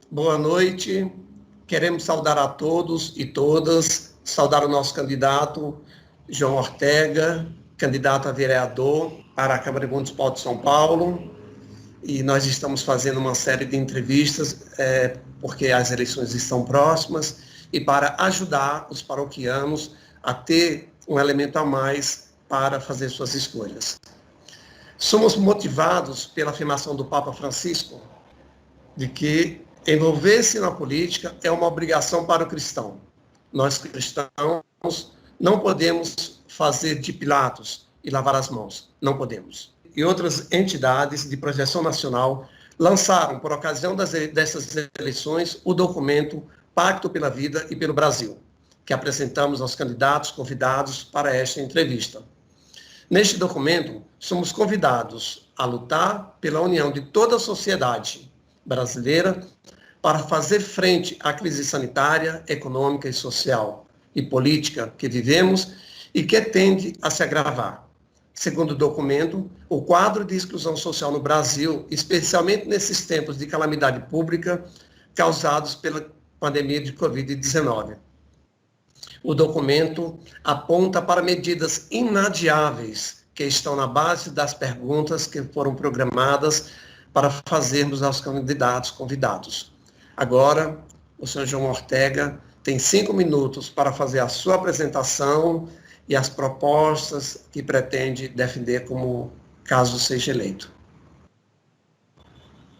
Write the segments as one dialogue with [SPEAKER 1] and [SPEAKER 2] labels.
[SPEAKER 1] Boa noite. Queremos saudar a todos e todas, saudar o nosso candidato, João Ortega, candidato a vereador para a Câmara Municipal de São Paulo. E nós estamos fazendo uma série de entrevistas, porque as eleições estão próximas, e para ajudar os paroquianos a ter um elemento a mais para fazer suas escolhas. Somos motivados pela afirmação do Papa Francisco de que envolver-se na política é uma obrigação para o cristão. Nós cristãos não podemos fazer de Pilatos e lavar as mãos, não podemos. E outras entidades de projeção nacional lançaram, por ocasião dessas eleições, o documento Pacto pela Vida e pelo Brasil, que apresentamos aos candidatos convidados para esta entrevista. Neste documento, somos convidados a lutar pela união de toda a sociedade brasileira para fazer frente à crise sanitária, econômica e social e política que vivemos e que tende a se agravar. Segundo o documento, o quadro de exclusão social no Brasil, especialmente nesses tempos de calamidade pública causados pela pandemia de Covid-19. O documento aponta para medidas inadiáveis que estão na base das perguntas que foram programadas para fazermos aos candidatos convidados. Agora, o senhor João Ortega tem 5 minutos para fazer a sua apresentação e as propostas que pretende defender como caso seja eleito.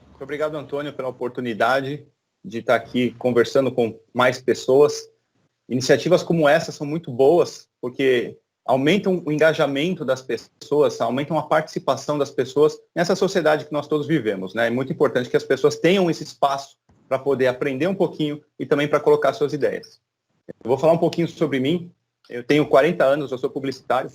[SPEAKER 2] Muito obrigado, Antônio, pela oportunidade de estar aqui conversando com mais pessoas. Iniciativas como essa são muito boas, porque aumentam o engajamento das pessoas, aumentam a participação das pessoas nessa sociedade que nós todos vivemos, né? É muito importante que as pessoas tenham esse espaço para poder aprender um pouquinho e também para colocar suas ideias. Eu vou falar um pouquinho sobre mim. Eu tenho 40 anos, eu sou publicitário.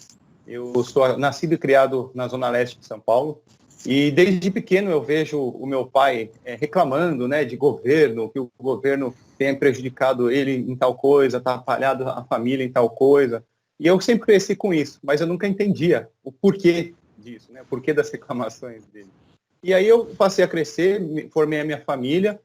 [SPEAKER 2] Eu sou nascido e criado na Zona Leste de São Paulo. E desde pequeno eu vejo o meu pai reclamando, né, de governo, que o governo tem prejudicado ele em tal coisa, está atrapalhado a família em tal coisa. E eu sempre cresci com isso, mas eu nunca entendia o porquê disso, né, o porquê das reclamações dele. E aí eu passei a crescer, formei a minha família,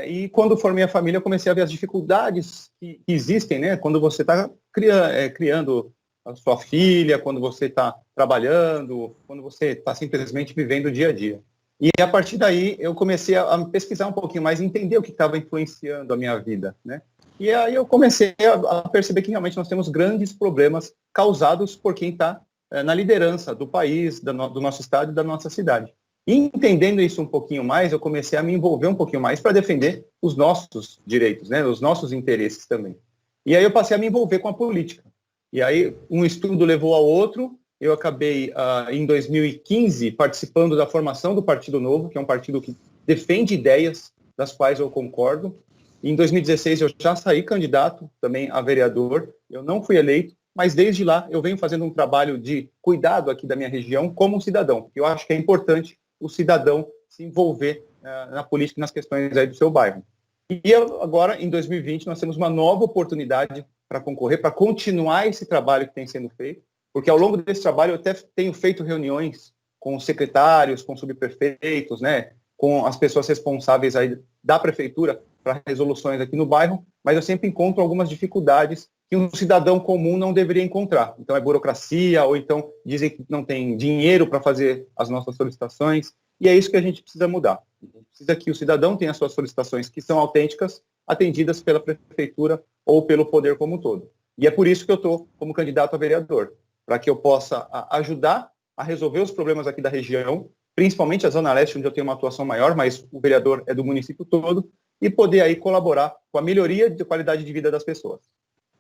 [SPEAKER 2] e quando formei a família eu comecei a ver as dificuldades que existem, né, quando você está criando a sua filha, quando você está trabalhando, quando você está simplesmente vivendo o dia a dia. E a partir daí eu comecei a pesquisar um pouquinho mais e entender o que estava influenciando a minha vida, né? E aí eu comecei a perceber que realmente nós temos grandes problemas causados por quem está na liderança do país, do nosso estado e da nossa cidade. E entendendo isso um pouquinho mais, eu comecei a me envolver um pouquinho mais para defender os nossos direitos, né? Os nossos interesses também. E aí eu passei a me envolver com a política. E aí um estudo levou ao outro, eu acabei em 2015 participando da formação do Partido Novo, que é um partido que defende ideias das quais eu concordo. Em 2016 eu já saí candidato também a vereador, eu não fui eleito, mas desde lá eu venho fazendo um trabalho de cuidado aqui da minha região como um cidadão. Eu acho que é importante o cidadão se envolver na política e nas questões aí do seu bairro. E agora, em 2020, nós temos uma nova oportunidade para concorrer, para continuar esse trabalho que tem sendo feito, porque ao longo desse trabalho eu até tenho feito reuniões com secretários, com subprefeitos, né, com as pessoas responsáveis aí da prefeitura para resoluções aqui no bairro, mas eu sempre encontro algumas dificuldades que um cidadão comum não deveria encontrar. Então é burocracia, ou então dizem que não tem dinheiro para fazer as nossas solicitações, e é isso que a gente precisa mudar. A gente precisa que o cidadão tenha as suas solicitações que são autênticas, atendidas pela prefeitura ou pelo poder como um todo. E é por isso que eu estou como candidato a vereador, para que eu possa ajudar a resolver os problemas aqui da região, principalmente a Zona Leste, onde eu tenho uma atuação maior, mas o vereador é do município todo, e poder aí colaborar com a melhoria de qualidade de vida das pessoas.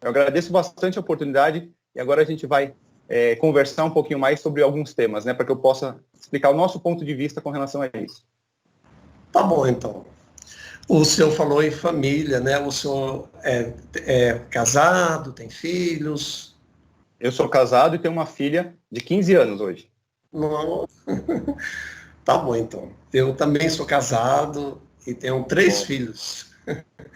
[SPEAKER 2] Eu agradeço bastante a oportunidade e agora a gente vai conversar um pouquinho mais sobre alguns temas, né, para que eu possa explicar o nosso ponto de vista com relação a isso.
[SPEAKER 1] Tá bom, então. O senhor falou em família, né? O senhor é casado, tem filhos?
[SPEAKER 2] Eu sou casado e tenho uma filha de 15 anos hoje.
[SPEAKER 1] Não. Tá bom, então. Eu também sou casado e tenho 3 filhos.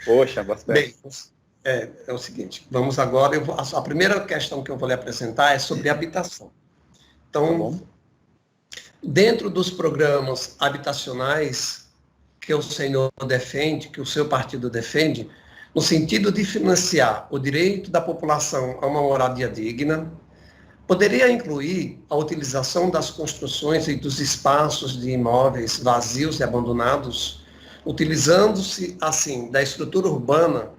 [SPEAKER 2] Poxa, bastante.
[SPEAKER 1] Bem, é o seguinte, vamos agora, a primeira questão que eu vou lhe apresentar é sobre habitação. Então, dentro dos programas habitacionais que o senhor defende, que o seu partido defende, no sentido de financiar o direito da população a uma moradia digna, poderia incluir a utilização das construções e dos espaços de imóveis vazios e abandonados, utilizando-se, assim, da estrutura urbana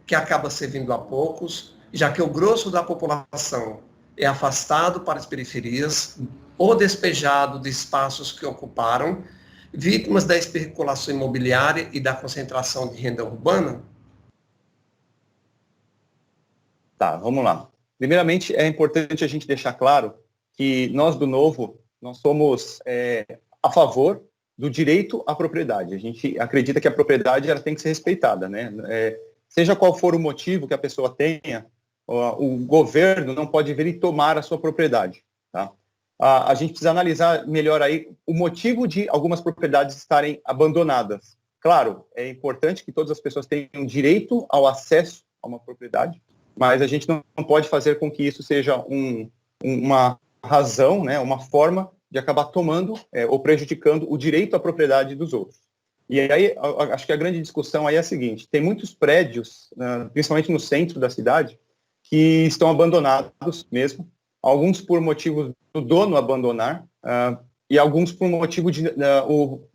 [SPEAKER 1] que acaba servindo a poucos, já que o grosso da população é afastado para as periferias ou despejado de espaços que ocuparam, vítimas da especulação imobiliária e da concentração de renda urbana?
[SPEAKER 2] Tá, vamos lá. Primeiramente, é importante a gente deixar claro que nós do Novo, nós somos a favor do direito à propriedade. A gente acredita que a propriedade ela tem que ser respeitada, né? Seja qual for o motivo que a pessoa tenha, o governo não pode vir e tomar a sua propriedade, tá? A gente precisa analisar melhor aí o motivo de algumas propriedades estarem abandonadas. Claro, é importante que todas as pessoas tenham direito ao acesso a uma propriedade, mas a gente não pode fazer com que isso seja uma razão, né, uma forma de acabar tomando ou prejudicando o direito à propriedade dos outros. E aí, acho que a grande discussão aí é a seguinte: tem muitos prédios, principalmente no centro da cidade, que estão abandonados mesmo, alguns por motivos do dono abandonar, e alguns por motivo de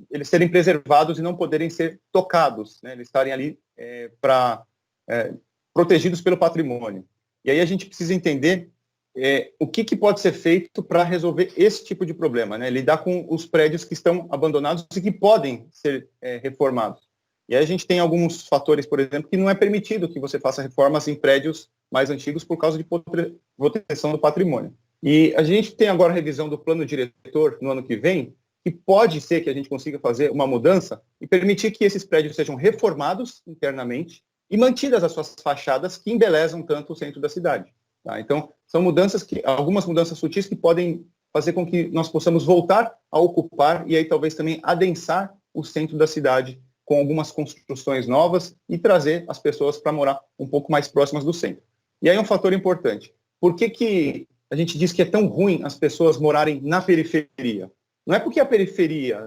[SPEAKER 2] eles serem preservados e não poderem ser tocados, né, eles estarem ali protegidos pelo patrimônio. E aí a gente precisa entender o que pode ser feito para resolver esse tipo de problema, né? Lidar com os prédios que estão abandonados e que podem ser reformados. E aí a gente tem alguns fatores, por exemplo, que não é permitido que você faça reformas em prédios mais antigos por causa de proteção do patrimônio. E a gente tem agora a revisão do plano diretor no ano que vem, que pode ser que a gente consiga fazer uma mudança e permitir que esses prédios sejam reformados internamente e mantidas as suas fachadas que embelezam tanto o centro da cidade. Tá? Então, são algumas mudanças sutis que podem fazer com que nós possamos voltar a ocupar e aí talvez também adensar o centro da cidade com algumas construções novas e trazer as pessoas para morar um pouco mais próximas do centro. E aí um fator importante: por que a gente diz que é tão ruim as pessoas morarem na periferia? Não é porque a periferia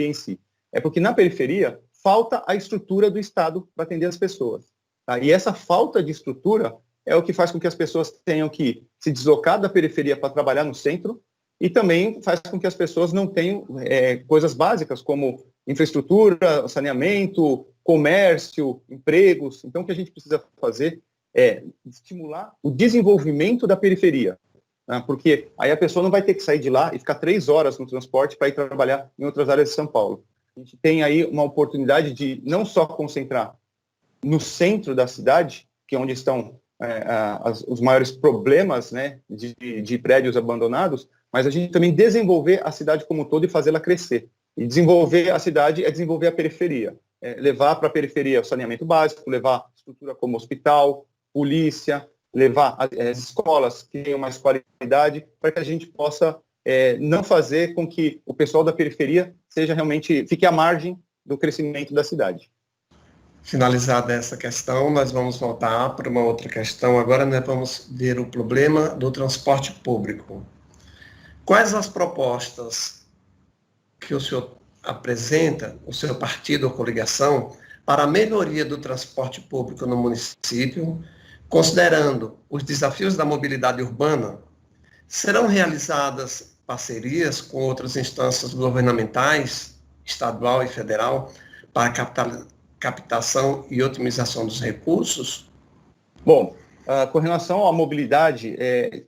[SPEAKER 2] em si, é porque na periferia falta a estrutura do Estado para atender as pessoas. Tá? E essa falta de estrutura é o que faz com que as pessoas tenham que se deslocar da periferia para trabalhar no centro e também faz com que as pessoas não tenham coisas básicas como infraestrutura, saneamento, comércio, empregos. Então, o que a gente precisa fazer é estimular o desenvolvimento da periferia, né? Porque aí a pessoa não vai ter que sair de lá e ficar 3 horas no transporte para ir trabalhar em outras áreas de São Paulo. A gente tem aí uma oportunidade de não só concentrar no centro da cidade, que é onde estão os maiores problemas, né, de prédios abandonados, mas a gente também desenvolver a cidade como um todo e fazê-la crescer. E desenvolver a cidade é desenvolver a periferia. Levar para a periferia o saneamento básico, levar estrutura como hospital, polícia, levar as escolas que tenham mais qualidade, para que a gente possa não fazer com que o pessoal da periferia fique à margem do crescimento da cidade.
[SPEAKER 1] Finalizada essa questão, nós vamos voltar para uma outra questão. Agora nós vamos ver o problema do transporte público. Quais as propostas que o senhor apresenta, o seu partido ou coligação, para a melhoria do transporte público no município, considerando os desafios da mobilidade urbana? Serão realizadas parcerias com outras instâncias governamentais, estadual e federal, para captação e otimização dos recursos?
[SPEAKER 2] Bom, com relação à mobilidade,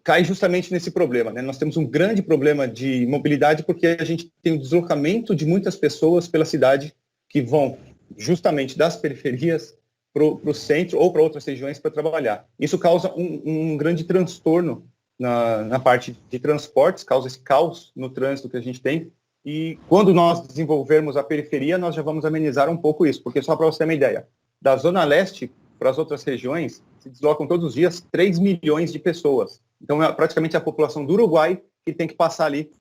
[SPEAKER 2] cai justamente nesse problema, né? Nós temos um grande problema de mobilidade porque a gente tem o deslocamento de muitas pessoas pela cidade que vão justamente das periferias para o centro ou para outras regiões para trabalhar. Isso causa um grande transtorno na parte de transportes, causa esse caos no trânsito que a gente tem. E quando nós desenvolvermos a periferia, nós já vamos amenizar um pouco isso, porque só para você ter uma ideia, da Zona Leste para as outras regiões, se deslocam todos os dias 3 milhões de pessoas. Então, é praticamente a população do Uruguai que tem que passar ali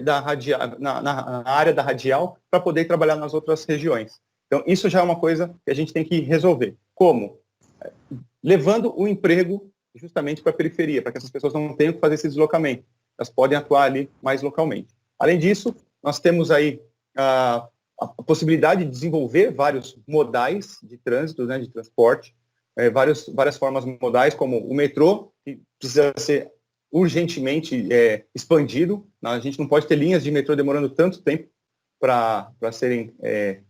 [SPEAKER 2] na área da radial para poder trabalhar nas outras regiões. Então, isso já é uma coisa que a gente tem que resolver. Como? Levando o emprego justamente para a periferia, para que essas pessoas não tenham que fazer esse deslocamento. Elas podem atuar ali mais localmente. Além disso, nós temos aí a possibilidade de desenvolver vários modais de trânsito, né, de transporte, várias formas modais, como o metrô, que precisa ser urgentemente expandido. A gente não pode ter linhas de metrô demorando tanto tempo para serem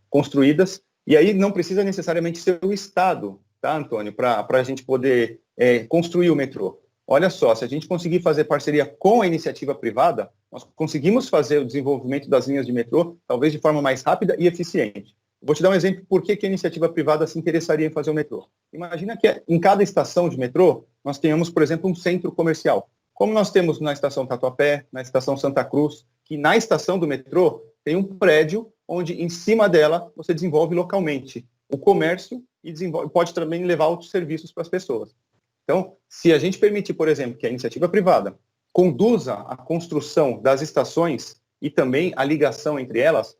[SPEAKER 2] construídas, e aí não precisa necessariamente ser o Estado, tá, Antônio, para a gente poder construir o metrô. Olha só, se a gente conseguir fazer parceria com a iniciativa privada, nós conseguimos fazer o desenvolvimento das linhas de metrô, talvez de forma mais rápida e eficiente. Vou te dar um exemplo por que a iniciativa privada se interessaria em fazer o metrô. Imagina que em cada estação de metrô, nós tenhamos, por exemplo, um centro comercial. Como nós temos na estação Tatuapé, na estação Santa Cruz, que na estação do metrô tem um prédio onde, em cima dela, você desenvolve localmente o comércio e pode também levar outros serviços para as pessoas. Então, se a gente permitir, por exemplo, que a iniciativa privada conduza a construção das estações e também a ligação entre elas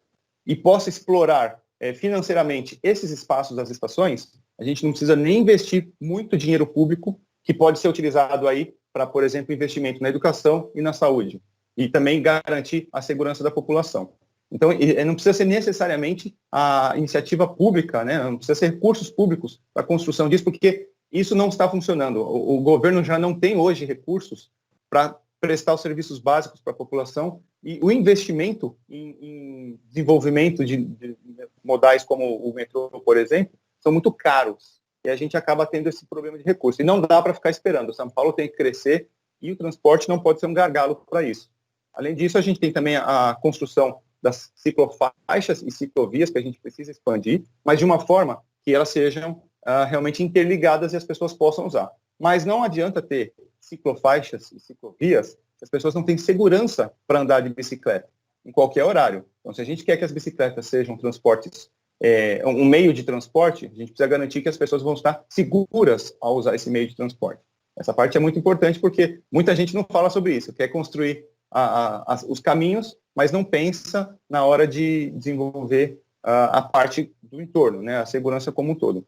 [SPEAKER 2] e possa explorar financeiramente esses espaços das estações, a gente não precisa nem investir muito dinheiro público que pode ser utilizado aí para, por exemplo, investimento na educação e na saúde e também garantir a segurança da população. Então, não precisa ser necessariamente a iniciativa pública, né? Não precisa ser recursos públicos para a construção disso, porque isso não está funcionando. O governo já não tem hoje recursos para prestar os serviços básicos para a população e o investimento em desenvolvimento de modais como o metrô, por exemplo, são muito caros. E a gente acaba tendo esse problema de recursos. E não dá para ficar esperando. O São Paulo tem que crescer e o transporte não pode ser um gargalo para isso. Além disso, a gente tem também a construção das ciclofaixas e ciclovias que a gente precisa expandir, mas de uma forma que elas sejam realmente interligadas e as pessoas possam usar. Mas não adianta ter ciclofaixas e ciclovias se as pessoas não têm segurança para andar de bicicleta em qualquer horário. Então, se a gente quer que as bicicletas sejam transportes, um meio de transporte, a gente precisa garantir que as pessoas vão estar seguras ao usar esse meio de transporte. Essa parte é muito importante porque muita gente não fala sobre isso, quer construir os caminhos, mas não pensa na hora de desenvolver a parte do entorno, né, a segurança como um todo.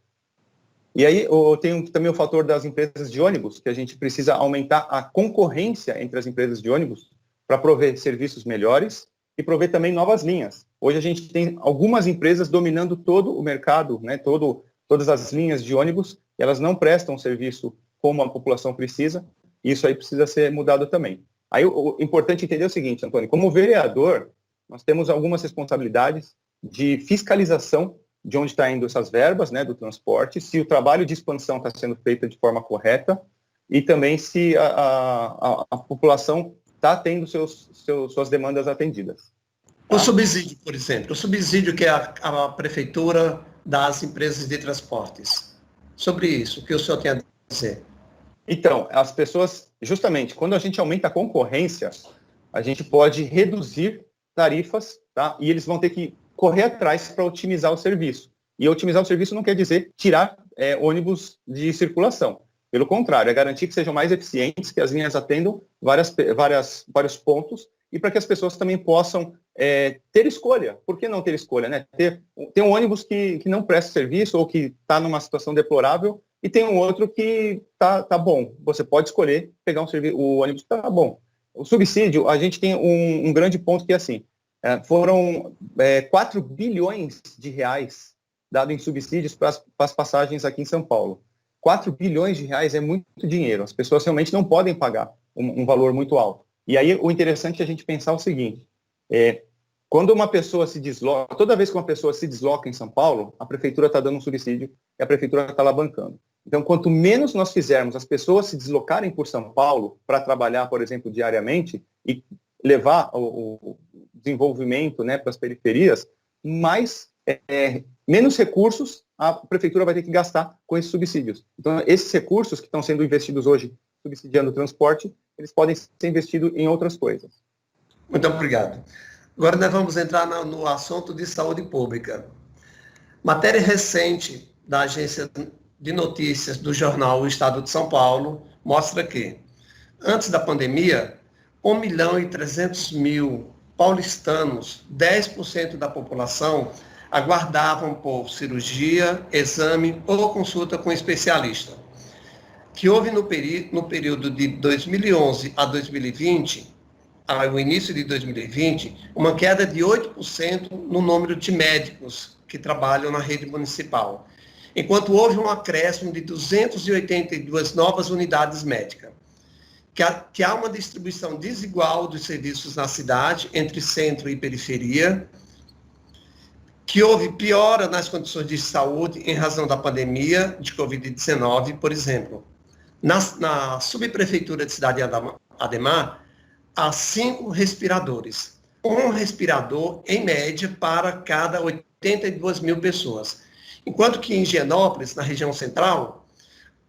[SPEAKER 2] E aí tem também o fator das empresas de ônibus, que a gente precisa aumentar a concorrência entre as empresas de ônibus para prover serviços melhores e prover também novas linhas. Hoje a gente tem algumas empresas dominando todo o mercado, né, todas as linhas de ônibus, e elas não prestam serviço como a população precisa, e isso aí precisa ser mudado também. Aí o importante entender é o seguinte, Antônio, como vereador, nós temos algumas responsabilidades de fiscalização de onde está indo essas verbas, né, do transporte, se o trabalho de expansão está sendo feito de forma correta e também se a população está tendo suas demandas atendidas.
[SPEAKER 1] O subsídio, por exemplo, o subsídio que a prefeitura dá às empresas de transportes. Sobre isso, o que o senhor tem a dizer?
[SPEAKER 2] Então, as pessoas, justamente, quando a gente aumenta a concorrência, a gente pode reduzir tarifas, tá? E eles vão ter que correr atrás para otimizar o serviço. E otimizar o serviço não quer dizer tirar ônibus de circulação. Pelo contrário, é garantir que sejam mais eficientes, que as linhas atendam vários pontos e para que as pessoas também possam ter escolha. Por que não ter escolha, né? Ter um ônibus que não presta serviço ou que está numa situação deplorável e tem um outro que tá bom. Você pode escolher pegar o ônibus que está bom. O subsídio, a gente tem um grande ponto que é assim, foram 4 bilhões de reais dados em subsídios para as passagens aqui em São Paulo. 4 bilhões de reais é muito dinheiro. As pessoas realmente não podem pagar um valor muito alto. E aí o interessante é a gente pensar o seguinte, quando uma pessoa se desloca, toda vez que uma pessoa se desloca em São Paulo, a prefeitura está dando um subsídio e a prefeitura está lá bancando. Então, quanto menos nós fizermos as pessoas se deslocarem por São Paulo para trabalhar, por exemplo, diariamente e levar o desenvolvimento, né, para as periferias, menos recursos a prefeitura vai ter que gastar com esses subsídios. Então, esses recursos que estão sendo investidos hoje, subsidiando o transporte, eles podem ser investidos em outras coisas.
[SPEAKER 1] Muito obrigado. Agora nós vamos entrar no assunto de saúde pública. Matéria recente da agência de notícias do jornal O Estado de São Paulo mostra que, antes da pandemia, 1.300.000 paulistanos, 10% da população, aguardavam por cirurgia, exame ou consulta com especialista. Que houve no período de 2011 a 2020 ao início de 2020, uma queda de 8% no número de médicos que trabalham na rede municipal, enquanto houve um acréscimo de 282 novas unidades médicas. Que há uma distribuição desigual dos serviços na cidade, entre centro e periferia, que houve piora nas condições de saúde em razão da pandemia de Covid-19, por exemplo. Na subprefeitura de Cidade Ademar, há 5 respiradores. Um respirador, em média, para cada 82 mil pessoas. Enquanto que em Higienópolis, na região central,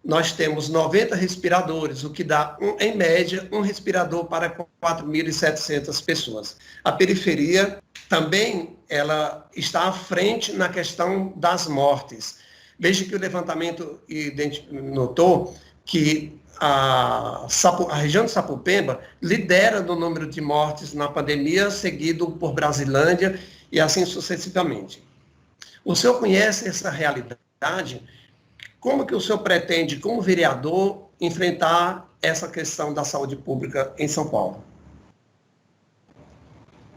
[SPEAKER 1] nós temos 90 respiradores, o que dá, em média, um respirador para 4.700 pessoas. A periferia também ela está à frente na questão das mortes. Veja que o levantamento notou que a região de Sapopemba lidera no número de mortes na pandemia, seguido por Brasilândia e assim sucessivamente. O senhor conhece essa realidade? Como que o senhor pretende, como vereador, enfrentar essa questão da saúde pública em São Paulo?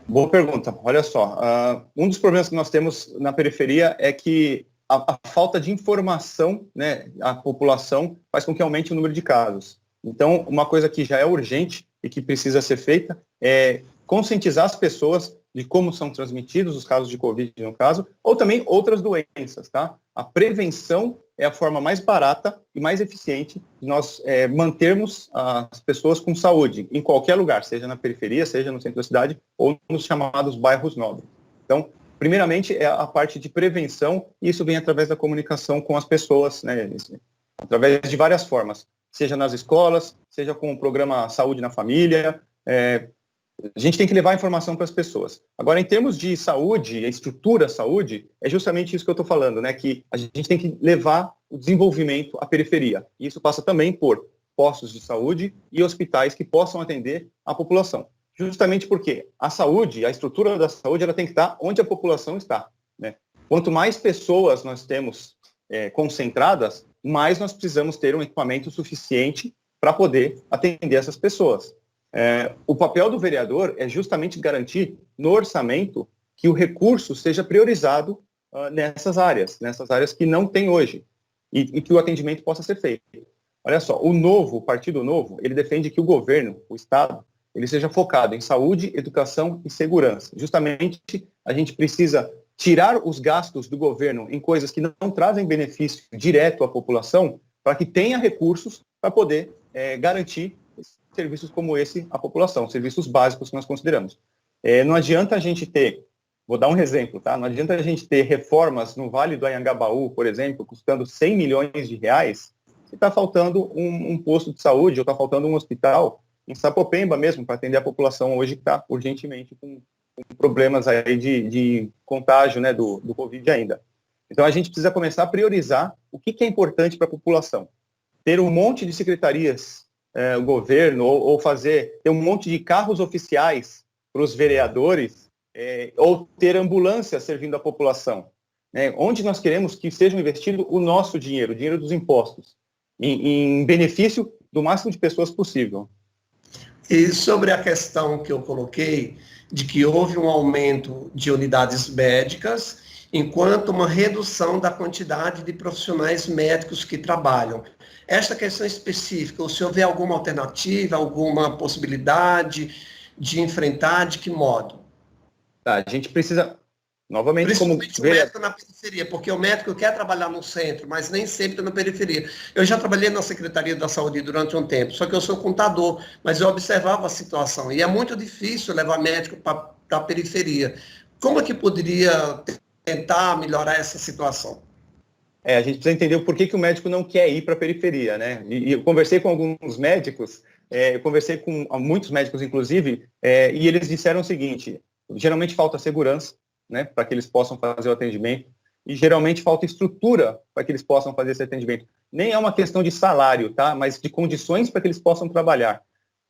[SPEAKER 2] Boa pergunta. Olha só, um dos problemas que nós temos na periferia é que a falta de informação, né, à população faz com que aumente o número de casos. Então, uma coisa que já é urgente e que precisa ser feita é conscientizar as pessoas de como são transmitidos os casos de Covid, no caso, ou também outras doenças, tá? A prevenção é a forma mais barata e mais eficiente de nós mantermos as pessoas com saúde em qualquer lugar, seja na periferia, seja no centro da cidade ou nos chamados bairros nobres. Então, primeiramente, é a parte de prevenção, e isso vem através da comunicação com as pessoas, né, através de várias formas, seja nas escolas, seja com o programa Saúde na Família. A gente tem que levar a informação para as pessoas. Agora, em termos de saúde, a estrutura saúde, é justamente isso que eu estou falando, né? Que a gente tem que levar o desenvolvimento à periferia. E isso passa também por postos de saúde e hospitais que possam atender a população. Justamente porque a saúde, a estrutura da saúde, ela tem que estar onde a população está, né? Quanto mais pessoas nós temos concentradas, mais nós precisamos ter um equipamento suficiente para poder atender essas pessoas. O papel do vereador é justamente garantir no orçamento que o recurso seja priorizado nessas áreas que não tem hoje, e que o atendimento possa ser feito. Olha só, o Partido Novo, ele defende que o governo, o Estado, ele seja focado em saúde, educação e segurança. Justamente, a gente precisa tirar os gastos do governo em coisas que não trazem benefício direto à população, para que tenha recursos para poder garantir serviços como esse à população, serviços básicos que nós consideramos. Não adianta a gente ter, vou dar um exemplo, tá? Não adianta a gente ter reformas no Vale do Anhangabaú, por exemplo, custando 100 milhões de reais, se está faltando um posto de saúde ou está faltando um hospital em Sapopemba mesmo, para atender a população hoje que está urgentemente com problemas aí de contágio, né, do Covid ainda. Então, a gente precisa começar a priorizar o que é importante para a população. Ter um monte de secretarias, o governo, ou ter um monte de carros oficiais para os vereadores, ou ter ambulâncias servindo a população, né? Onde nós queremos que seja investido o nosso dinheiro, o dinheiro dos impostos, em benefício do máximo de pessoas possível.
[SPEAKER 1] E sobre a questão que eu coloquei, de que houve um aumento de unidades médicas, enquanto uma redução da quantidade de profissionais médicos que trabalham. Esta questão específica, o senhor vê alguma alternativa, alguma possibilidade de enfrentar, de que modo?
[SPEAKER 2] Tá, a gente precisa, novamente,
[SPEAKER 1] principalmente o médico na periferia, porque o médico quer trabalhar no centro, mas nem sempre na periferia. Eu já trabalhei na Secretaria da Saúde durante um tempo, só que eu sou contador, mas eu observava a situação, e é muito difícil levar médico para a periferia. Como é que poderia tentar melhorar essa situação?
[SPEAKER 2] A gente precisa entender o porquê que o médico não quer ir para a periferia, né? E eu conversei com alguns médicos, eu conversei com muitos médicos, inclusive, e eles disseram o seguinte: geralmente falta segurança, né, para que eles possam fazer o atendimento, e geralmente falta estrutura para que eles possam fazer esse atendimento. Nem é uma questão de salário, tá? Mas de condições para que eles possam trabalhar.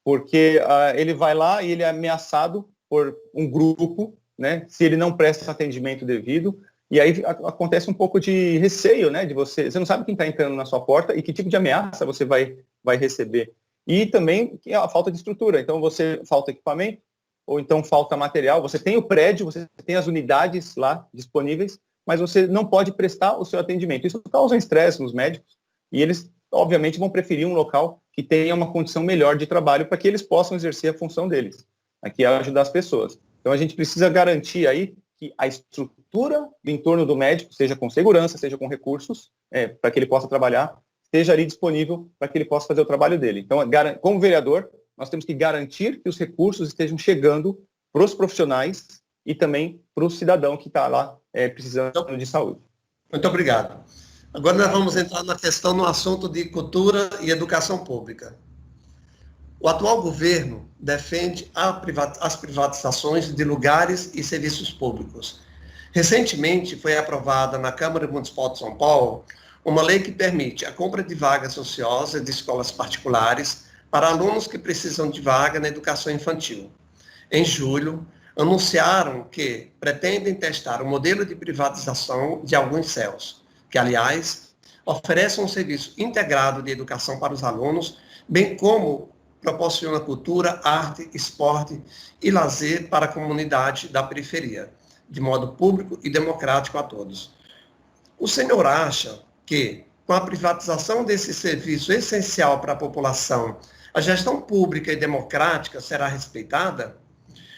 [SPEAKER 2] Porque ele vai lá e ele é ameaçado por um grupo, né, se ele não presta esse atendimento devido. E aí acontece um pouco de receio, né, de você não sabe quem está entrando na sua porta e que tipo de ameaça você vai receber. E também a falta de estrutura. Então, falta equipamento, ou então falta material. Você tem o prédio, você tem as unidades lá disponíveis, mas você não pode prestar o seu atendimento. Isso causa estresse nos médicos e eles, obviamente, vão preferir um local que tenha uma condição melhor de trabalho para que eles possam exercer a função deles, que é ajudar as pessoas. Então, a gente precisa garantir aí que a estrutura em torno do médico, seja com segurança, seja com recursos, para que ele possa trabalhar, esteja ali disponível para que ele possa fazer o trabalho dele. Então, como vereador, nós temos que garantir que os recursos estejam chegando para os profissionais e também para o cidadão que está lá precisando de saúde.
[SPEAKER 1] Muito obrigado. Agora nós vamos entrar na questão no assunto de cultura e educação pública. O atual governo defende as privatizações de lugares e serviços públicos. Recentemente foi aprovada na Câmara Municipal de São Paulo uma lei que permite a compra de vagas ociosas de escolas particulares para alunos que precisam de vaga na educação infantil. Em julho, anunciaram que pretendem testar o modelo de privatização de alguns CELs, que, aliás, oferecem um serviço integrado de educação para os alunos, bem como proporciona cultura, arte, esporte e lazer para a comunidade da periferia, de modo público e democrático a todos. O senhor acha que, com a privatização desse serviço essencial para a população, a gestão pública e democrática será respeitada?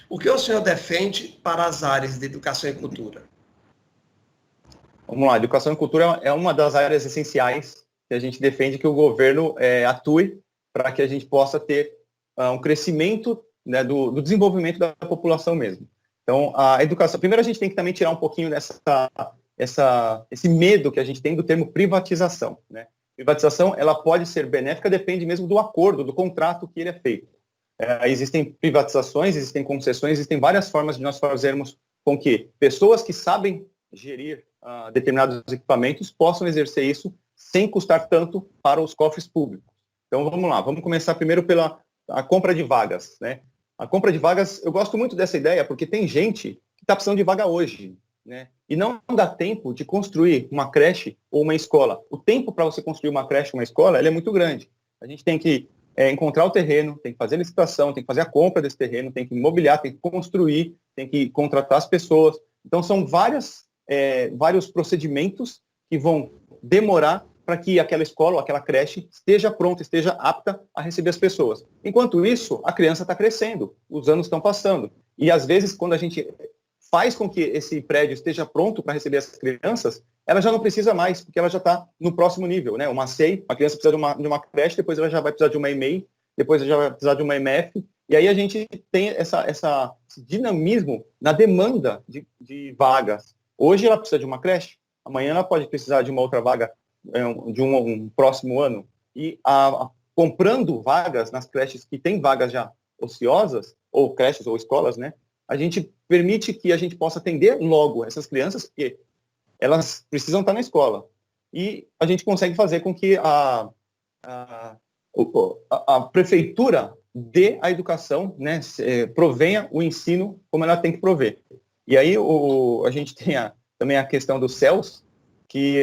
[SPEAKER 1] O que o senhor defende para as áreas de educação e cultura?
[SPEAKER 2] Vamos lá, educação e cultura é uma das áreas essenciais que a gente defende que o governo atue para que a gente possa ter um crescimento, né, do desenvolvimento da população mesmo. Então, a educação... Primeiro, a gente tem que também tirar um pouquinho esse medo que a gente tem do termo privatização, né? Privatização, ela pode ser benéfica, depende mesmo do acordo, do contrato que ele é feito. Existem privatizações, existem concessões, existem várias formas de nós fazermos com que pessoas que sabem gerir determinados equipamentos possam exercer isso sem custar tanto para os cofres públicos. Então, vamos lá, vamos começar primeiro pela compra de vagas, né? A compra de vagas, eu gosto muito dessa ideia, porque tem gente que está precisando de vaga hoje, né? E não dá tempo de construir uma creche ou uma escola. O tempo para você construir uma creche ou uma escola, ele é muito grande. A gente tem que encontrar o terreno, tem que fazer a licitação, tem que fazer a compra desse terreno, tem que imobiliar, tem que construir, tem que contratar as pessoas. Então, são vários procedimentos que vão demorar para que aquela escola ou aquela creche esteja pronta, esteja apta a receber as pessoas. Enquanto isso, a criança está crescendo, os anos estão passando. E, às vezes, quando a gente faz com que esse prédio esteja pronto para receber as crianças, ela já não precisa mais, porque ela já está no próximo nível, né? Uma CEI, a criança precisa de uma creche, depois ela já vai precisar de uma EMEI, depois ela já vai precisar de uma MF, e aí a gente tem esse dinamismo na demanda de vagas. Hoje ela precisa de uma creche, amanhã ela pode precisar de uma outra vaga de um próximo ano. E comprando vagas nas creches que tem vagas já ociosas, ou creches ou escolas, né? A gente permite que a gente possa atender logo essas crianças, porque elas precisam estar na escola. E a gente consegue fazer com que a prefeitura dê a educação, né, provenha o ensino como ela tem que prover. E aí a gente tem também a questão dos CELs, que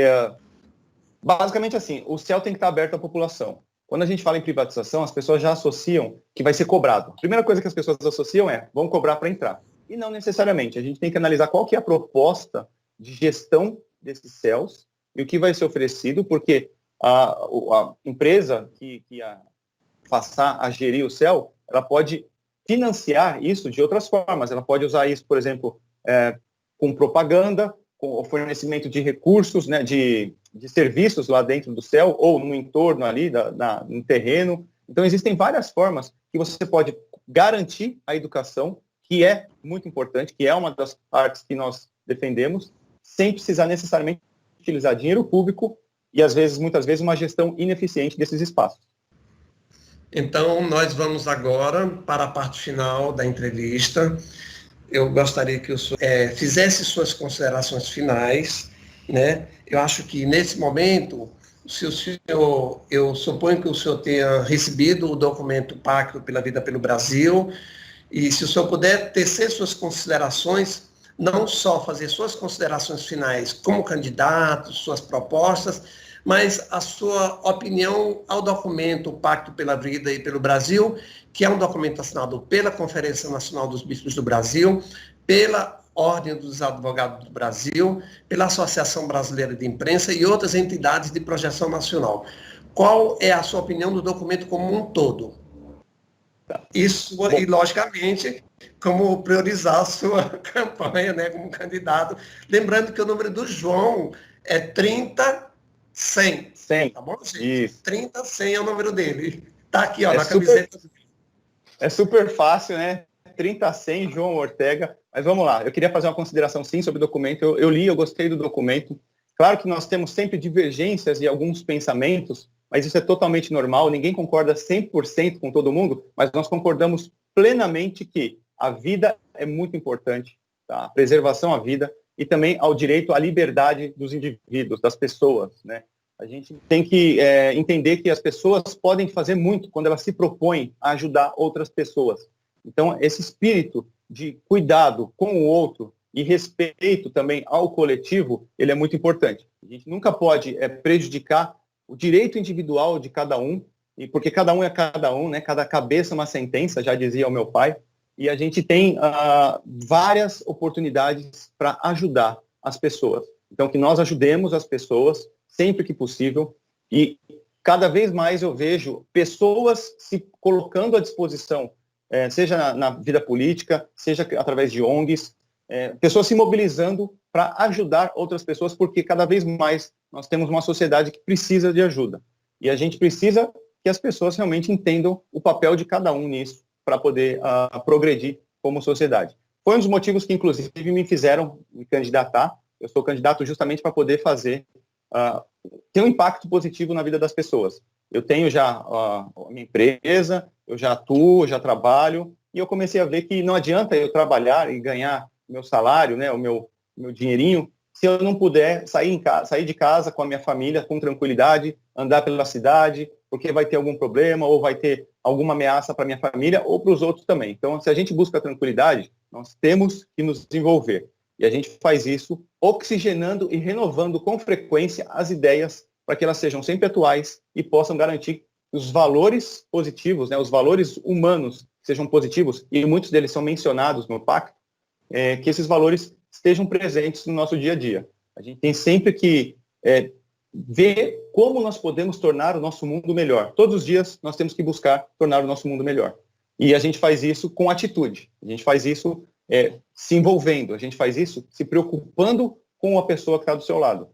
[SPEAKER 2] basicamente assim, o CEL tem que estar aberto à população. Quando a gente fala em privatização, as pessoas já associam que vai ser cobrado. A primeira coisa que as pessoas associam vão cobrar para entrar. E não necessariamente. A gente tem que analisar qual que é a proposta de gestão desses CELs e o que vai ser oferecido, porque a empresa que passar a gerir o CEL, ela pode financiar isso de outras formas. Ela pode usar isso, por exemplo, com propaganda, com o fornecimento de recursos, né, de serviços lá dentro do CEL ou no entorno ali, no terreno. Então, existem várias formas que você pode garantir a educação, que é muito importante, que é uma das partes que nós defendemos, sem precisar necessariamente utilizar dinheiro público e, muitas vezes, uma gestão ineficiente desses espaços.
[SPEAKER 1] Então, nós vamos agora para a parte final da entrevista. Eu gostaria que o senhor fizesse suas considerações finais, né? Eu acho que, nesse momento, eu suponho que o senhor tenha recebido o documento Pacto pela Vida pelo Brasil, e se o senhor puder tecer suas considerações, não só fazer suas considerações finais como candidato, suas propostas, mas a sua opinião ao documento Pacto pela Vida e pelo Brasil, que é um documento assinado pela Conferência Nacional dos Bispos do Brasil, pela Ordem dos Advogados do Brasil, pela Associação Brasileira de Imprensa e outras entidades de projeção nacional. Qual é a sua opinião do documento como um todo? Isso, e logicamente, como priorizar a sua campanha, né, como candidato. Lembrando que o número do João é 30-100.
[SPEAKER 2] 100.
[SPEAKER 1] Tá bom, gente?
[SPEAKER 2] Isso.
[SPEAKER 1] 30-100 é o número dele. Tá aqui, ó,
[SPEAKER 2] É
[SPEAKER 1] na
[SPEAKER 2] super,
[SPEAKER 1] camiseta.
[SPEAKER 2] é super fácil, né? 30-100, João Ortega. Mas vamos lá, eu queria fazer uma consideração, sim, sobre o documento. Eu li, eu gostei do documento. Claro que nós temos sempre divergências e alguns pensamentos, mas isso é totalmente normal, ninguém concorda 100% com todo mundo, mas nós concordamos plenamente que a vida é muito importante, tá? A preservação à vida e também ao direito à liberdade dos indivíduos, das pessoas, né? A gente tem que entender que as pessoas podem fazer muito quando elas se propõem a ajudar outras pessoas. Então, esse espírito de cuidado com o outro e respeito também ao coletivo, ele é muito importante. A gente nunca pode prejudicar o direito individual de cada um, e porque cada um é cada um, né? Cada cabeça é uma sentença, já dizia o meu pai, e a gente tem várias oportunidades para ajudar as pessoas. Então, que nós ajudemos as pessoas sempre que possível, e cada vez mais eu vejo pessoas se colocando à disposição, seja na vida política, seja através de ONGs, pessoas se mobilizando para ajudar outras pessoas, porque cada vez mais nós temos uma sociedade que precisa de ajuda. E a gente precisa que as pessoas realmente entendam o papel de cada um nisso, para poder progredir como sociedade. Foi um dos motivos que, inclusive, me fizeram me candidatar. Eu sou candidato justamente para poder ter um impacto positivo na vida das pessoas. Eu tenho já a minha empresa, eu já atuo, já trabalho, e eu comecei a ver que não adianta eu trabalhar e ganhar meu salário, né, o meu dinheirinho, se eu não puder sair de casa com a minha família com tranquilidade, andar pela cidade, porque vai ter algum problema ou vai ter alguma ameaça para minha família ou para os outros também. Então, se a gente busca tranquilidade, nós temos que nos desenvolver. E a gente faz isso oxigenando e renovando com frequência as ideias para que elas sejam sempre atuais e possam garantir os valores positivos, né, os valores humanos sejam positivos, e muitos deles são mencionados no pacto, que esses valores estejam presentes no nosso dia a dia. A gente tem sempre que ver como nós podemos tornar o nosso mundo melhor. Todos os dias nós temos que buscar tornar o nosso mundo melhor. E a gente faz isso com atitude. A gente faz isso se envolvendo. A gente faz isso se preocupando com a pessoa que está do seu lado.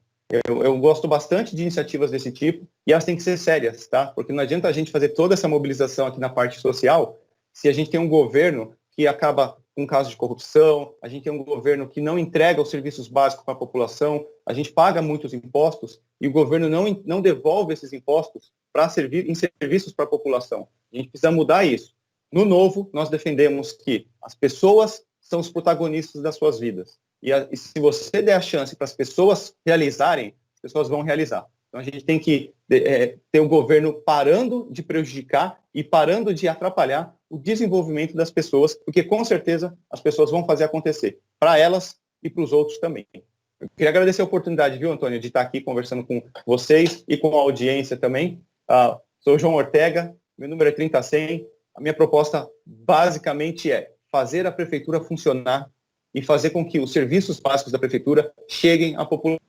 [SPEAKER 2] Eu gosto bastante de iniciativas desse tipo e elas têm que ser sérias, tá? Porque não adianta a gente fazer toda essa mobilização aqui na parte social se a gente tem um governo que acaba com casos de corrupção, a gente tem um governo que não entrega os serviços básicos para a população, a gente paga muitos impostos e o governo não devolve esses impostos para servir em serviços para a população. A gente precisa mudar isso. No Novo, nós defendemos que as pessoas são os protagonistas das suas vidas. E se você der a chance para as pessoas realizarem, as pessoas vão realizar. Então a gente tem que ter o governo parando de prejudicar e parando de atrapalhar o desenvolvimento das pessoas, porque com certeza as pessoas vão fazer acontecer, para elas e para os outros também. Eu queria agradecer a oportunidade, viu, Antônio, de estar aqui conversando com vocês e com a audiência também. Sou João Ortega, meu número é 30-100. A minha proposta basicamente é fazer a prefeitura funcionar e fazer com que os serviços básicos da prefeitura cheguem à população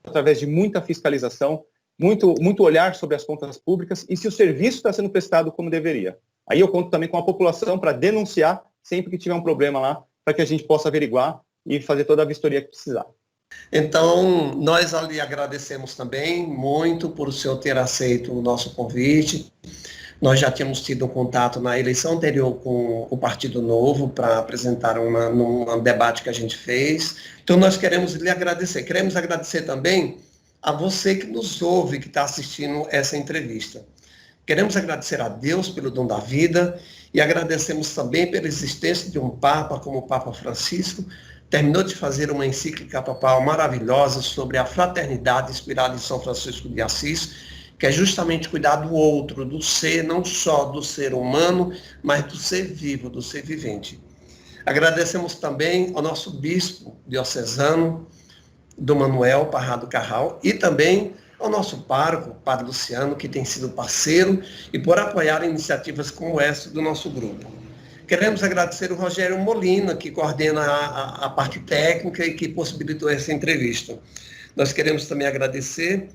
[SPEAKER 2] através de muita fiscalização, muito olhar sobre as contas públicas e se o serviço está sendo prestado como deveria. Aí eu conto também com a população para denunciar sempre que tiver um problema lá, para que a gente possa averiguar e fazer toda a vistoria que precisar.
[SPEAKER 1] Então, nós lhe agradecemos também muito por o senhor ter aceito o nosso convite. Nós já tínhamos tido um contato na eleição anterior com o Partido Novo para apresentar um debate que a gente fez. Então, nós queremos lhe agradecer. Queremos agradecer também a você que nos ouve, que está assistindo essa entrevista. Queremos agradecer a Deus pelo dom da vida e agradecemos também pela existência de um Papa como o Papa Francisco. Terminou de fazer uma encíclica papal maravilhosa sobre a fraternidade inspirada em São Francisco de Assis, que é justamente cuidar do outro, do ser, não só do ser humano, mas do ser vivo, do ser vivente. Agradecemos também ao nosso bispo diocesano, Dom Manuel Parrado Carral, e também ao nosso pároco, Padre Luciano, que tem sido parceiro, e por apoiar iniciativas como essa do nosso grupo. Queremos agradecer o Rogério Molina, que coordena a parte técnica e que possibilitou essa entrevista. Nós queremos também agradecer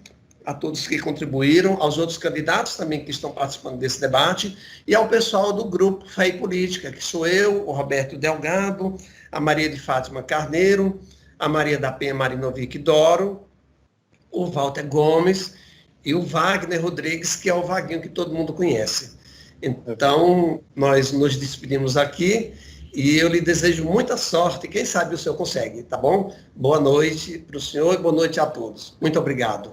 [SPEAKER 1] a todos que contribuíram, aos outros candidatos também que estão participando desse debate, e ao pessoal do grupo Fé e Política, que sou eu, o Roberto Delgado, a Maria de Fátima Carneiro, a Maria da Penha Marinovic Doro, o Walter Gomes e o Wagner Rodrigues, que é o Vaguinho que todo mundo conhece. Então, nós nos despedimos aqui e eu lhe desejo muita sorte. Quem sabe o senhor consegue, tá bom? Boa noite para o senhor e boa noite a todos. Muito obrigado.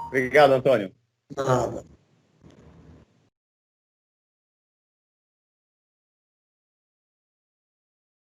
[SPEAKER 2] Obrigado, Antônio.
[SPEAKER 1] Nada.